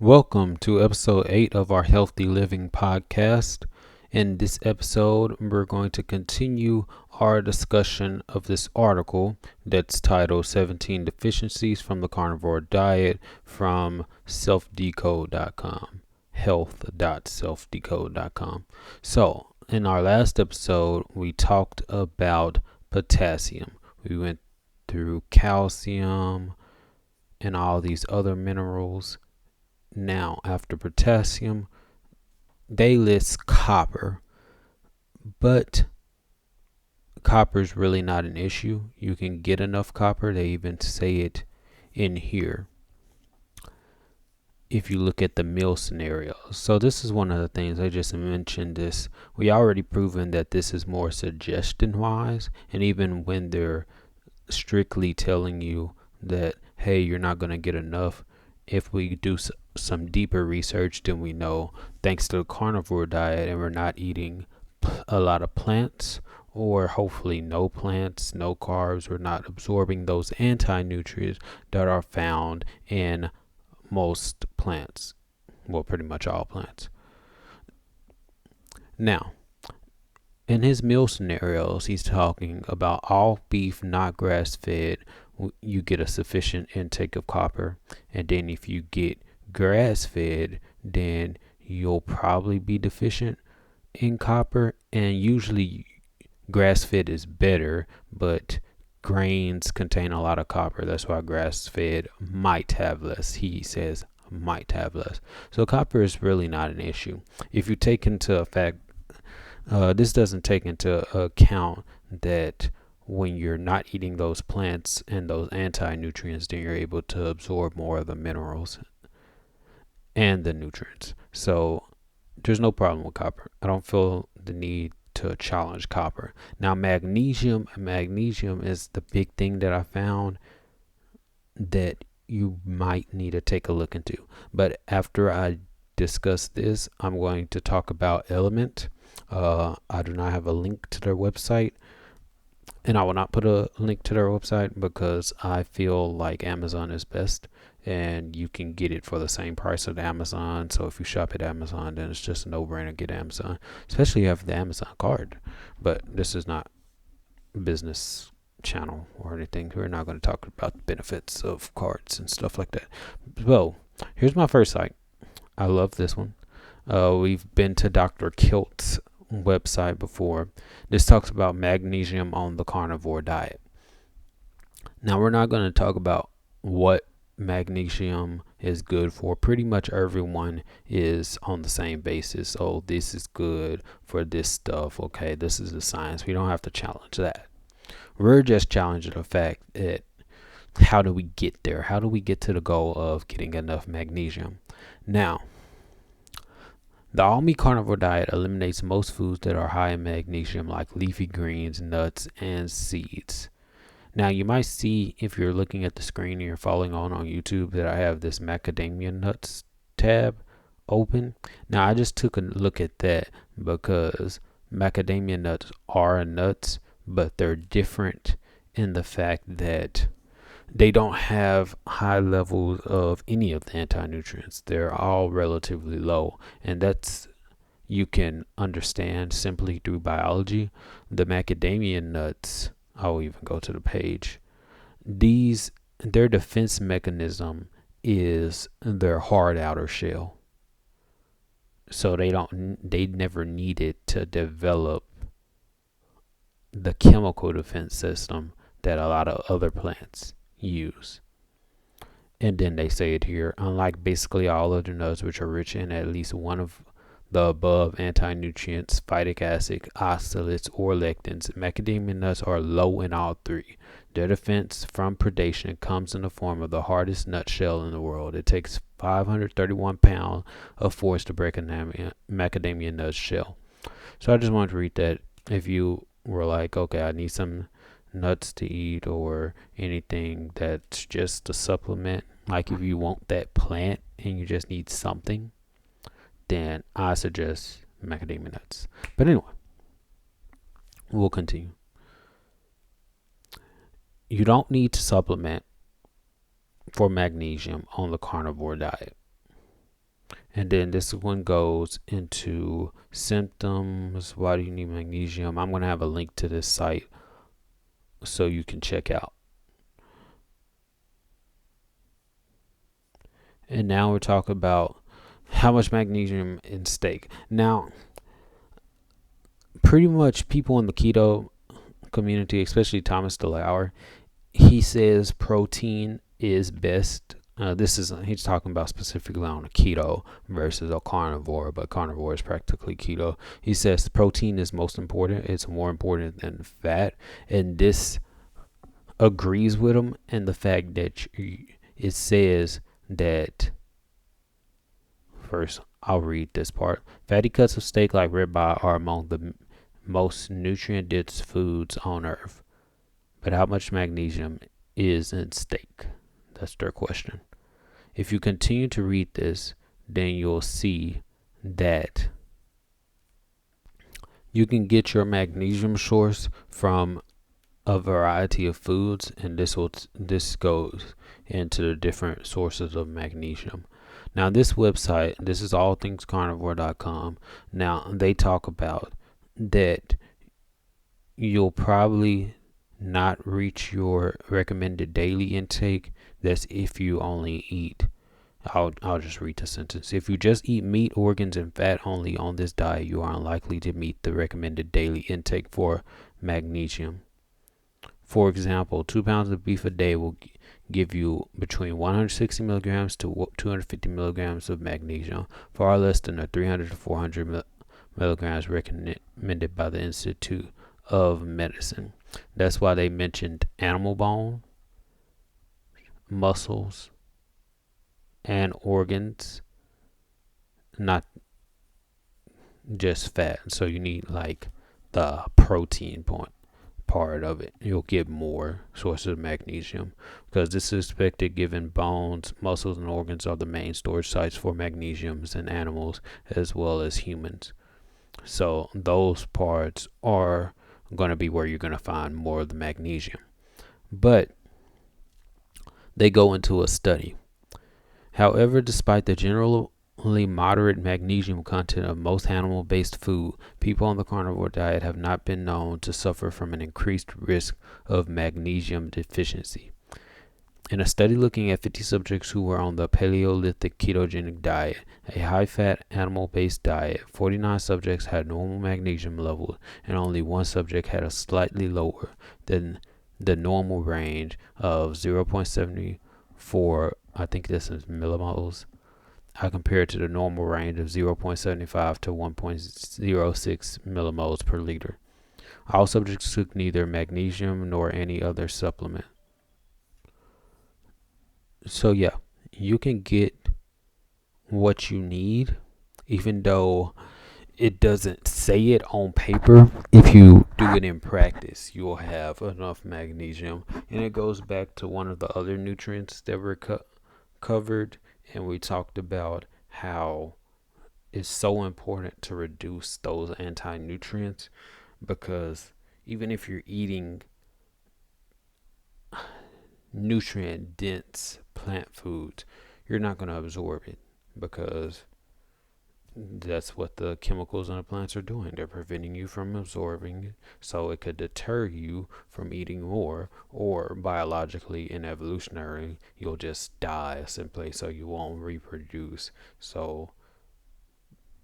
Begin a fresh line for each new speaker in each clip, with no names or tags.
Welcome to episode 8 of our Healthy Living podcast. In this episode, we're going to continue our discussion of this article that's titled 17 Deficiencies from the Carnivore Diet from selfdecode.com, health.selfdecode.com. So, in our last episode, we talked about potassium. We went through calcium and all these other minerals. Now, after potassium, they list copper, but copper is really not an issue. You can get enough copper. They even say it in here if you look at the meal scenarios. So this is one of the things I just mentioned this. We already proven that this is more suggestion wise, and even when they're strictly telling you that, hey, you're not going to get enough, if we do some deeper research, then we know, thanks to the carnivore diet, and we're not eating a lot of plants, or hopefully no plants, no carbs, we're not absorbing those anti-nutrients that are found in most plants. Well, pretty much all plants. Now, in his meal scenarios, he's talking about all beef not grass-fed, you get a sufficient intake of copper. And then if you get grass-fed, then you'll probably be deficient in copper. And usually grass-fed is better, but grains contain a lot of copper. That's why grass-fed might have less. He says might have less. So copper is really not an issue. If you take into effect, this doesn't take into account that when you're not eating those plants and those anti-nutrients, then you're able to absorb more of the minerals and the nutrients. So there's no problem with copper. I don't feel the need to challenge copper. Now, magnesium is the big thing that I found that you might need to take a look into. But after I discuss this, I'm going to talk about Element. I do not have a link to their website, and I will not put a link to their website because I feel like Amazon is best, and you can get it for the same price at Amazon. So if you shop at Amazon, then it's just a no-brainer to get Amazon, especially if you have the Amazon card. But this is not a business channel or anything. We're not going to talk about the benefits of cards and stuff like that. So here's my first site. I love this one. We've been to Dr. Kilt's website before. This talks about magnesium on the carnivore diet. Now, we're not going to talk about what magnesium is good for. Pretty much everyone is on the same basis. Oh, this is good for this stuff. Okay, this is the science. We don't have to challenge that. We're just challenging the fact that how do we get there? How do we get to the goal of getting enough magnesium? Now, the all-meat carnivore diet eliminates most foods that are high in magnesium, like leafy greens, nuts, and seeds. Now, you might see, if you're looking at the screen and you're following on YouTube, that I have this macadamia nuts tab open. Now, I just took a look at that because macadamia nuts are nuts, but they're different in the fact that they don't have high levels of any of the anti-nutrients. They're all relatively low, and that's, you can understand simply through biology. The macadamia nuts, I'll even go to the page. Their defense mechanism is their hard outer shell. So they never needed to develop the chemical defense system that a lot of other plants use. And then they say it here, unlike basically all other nuts which are rich in at least one of the above anti-nutrients, phytic acid, oxalates, or lectins, macadamia nuts are low in all three. Their defense from predation comes in the form of the hardest nutshell in the world. It takes 531 pounds of force to break a macadamia nut shell. So I just wanted to read that. If you were like, okay, I need some nuts to eat or anything that's just a supplement, like if you want that plant and you just need something, then I suggest macadamia nuts. But anyway, we'll continue. You don't need to supplement for magnesium on the carnivore diet. And then this one goes into symptoms. Why do you need magnesium? I'm going to have a link to this site so you can check out. And now we're talking about how much magnesium in steak. Now, pretty much people in the keto community, especially Thomas DeLauer, he says protein is best. He's talking about specifically on a keto versus a carnivore, but carnivore is practically keto. He says protein is most important. It's more important than fat, and this agrees with him. And the fact that it says that, first, I'll read this part. Fatty cuts of steak like ribeye are among the most nutrient-dense foods on earth. But how much magnesium is in steak? That's their question. If you continue to read this, then you'll see that you can get your magnesium source from a variety of foods, and this goes into the different sources of magnesium. Now, this website, this is allthingscarnivore.com. Now, they talk about that you'll probably not reach your recommended daily intake. That's if you only eat, I'll just read the sentence. If you just eat meat, organs, and fat only on this diet, you are unlikely to meet the recommended daily intake for magnesium. For example, 2 pounds of beef a day will give you between 160 milligrams to 250 milligrams of magnesium, far less than the 300 to 400 milligrams recommended by the Institute of Medicine. That's why they mentioned animal bone, muscles, and organs, not just fat. So you need like the protein part of it. You'll get more sources of magnesium because this is expected given bones, muscles, and organs are the main storage sites for magnesiums in animals as well as humans. So those parts are going to be where you're going to find more of the magnesium. But they go into a study. However, despite the generally moderate magnesium content of most animal-based food, people on the carnivore diet have not been known to suffer from an increased risk of magnesium deficiency. In a study looking at 50 subjects who were on the Paleolithic ketogenic diet, a high-fat animal-based diet, 49 subjects had normal magnesium levels, and only one subject had a slightly lower than the normal range of 0.74, I think this is millimoles, compared to the normal range of 0.75 to 1.06 millimoles per liter. All subjects took neither magnesium nor any other supplement. So yeah, you can get what you need, even though it doesn't say it on paper. If you do it in practice, you'll have enough magnesium. And it goes back to one of the other nutrients that were covered, and we talked about how it's so important to reduce those anti-nutrients, because even if you're eating nutrient dense plant foods, you're not going to absorb it because that's what the chemicals in the plants are doing. They're preventing you from absorbing it, so it could deter you from eating more, or biologically and evolutionarily, you'll just die simply, so you won't reproduce. So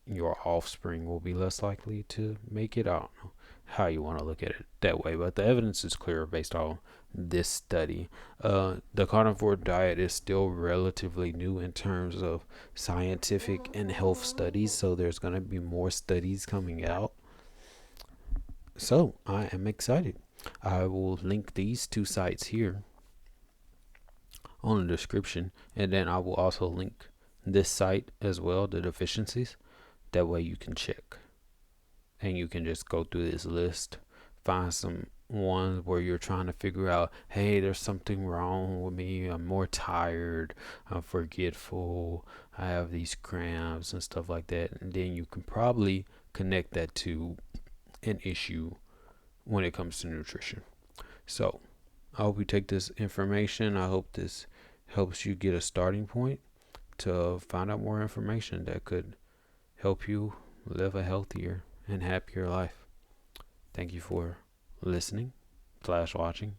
your offspring will be less likely to make it. I don't know how you want to look at it that way, but the evidence is clear based on this study. The carnivore diet is still relatively new in terms of scientific and health studies, so there's going to be more studies coming out. So I am excited. I will link these two sites here on the description, and then I will also link this site as well, the deficiencies. That way you can check, and you can just go through this list, find some ones where you're trying to figure out, hey, there's something wrong with me. I'm more tired, I'm forgetful, I have these cramps and stuff like that. And then you can probably connect that to an issue when it comes to nutrition. So I hope you take this information. I hope this helps you get a starting point. to find out more information that could help you live a healthier and happier life. Thank you for listening/watching.